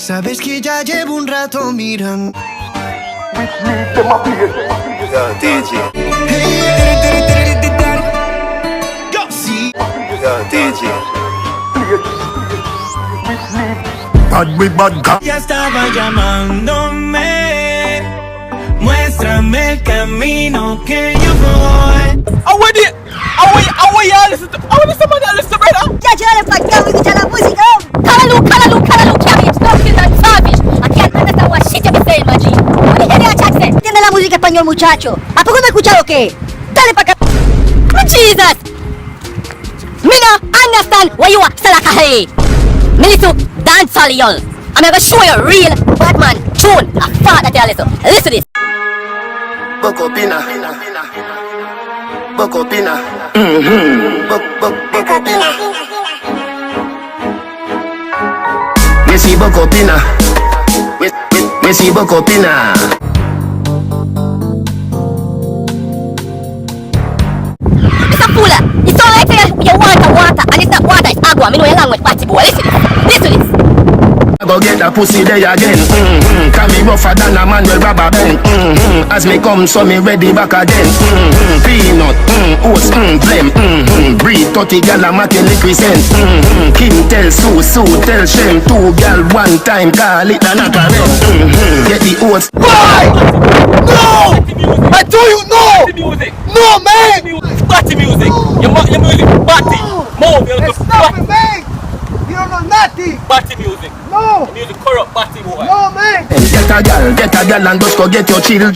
Sabes que ya llevo un rato mirando. Yo, DJ. Sí. Yo, DJ. Ya estaba llamándome. Muéstrame el camino que yo voy. I want y'all listen to. I want somebody to listen, brother. Ya llévale pa' acá, me escucha la música. Calalu, Cabbage, stop killing that savage. I can't understand what shit you be saying, my G. What the hell you chatting? Entiende la música español, muchacho. ¿A poco no he escuchado qué? Dale pa' acá. Oh, Jesus. Me no understand why you are salakahe. Me listen to dancehall, y'all. I'm gonna show you real Batman tune. A father tell you so. Listen to this. Bocopina. Bocopina. Bocopina. Messi Bocopina. Messi Bocopina. It's a fool. It's all like you want water and it's not water, it's agua. Me know your language, party boy. Listen to this. Listen to this. I go get that pussy there again. Can be rougher than a man with rubber band. As me come, so me ready back again. Peanut, oats, blem. Breed 30 gal a making liquid sense. Kim tell Sue tell Shem. 2 gal one time, call it a knock a get the oats. Why? No! I told you no! Music. No, man! It's party music. Your music, party. Move, you're Stop it, man! You don't know nothing! party music. No! Music corrupt party boy. No, man! Get a gal and just go get your chill.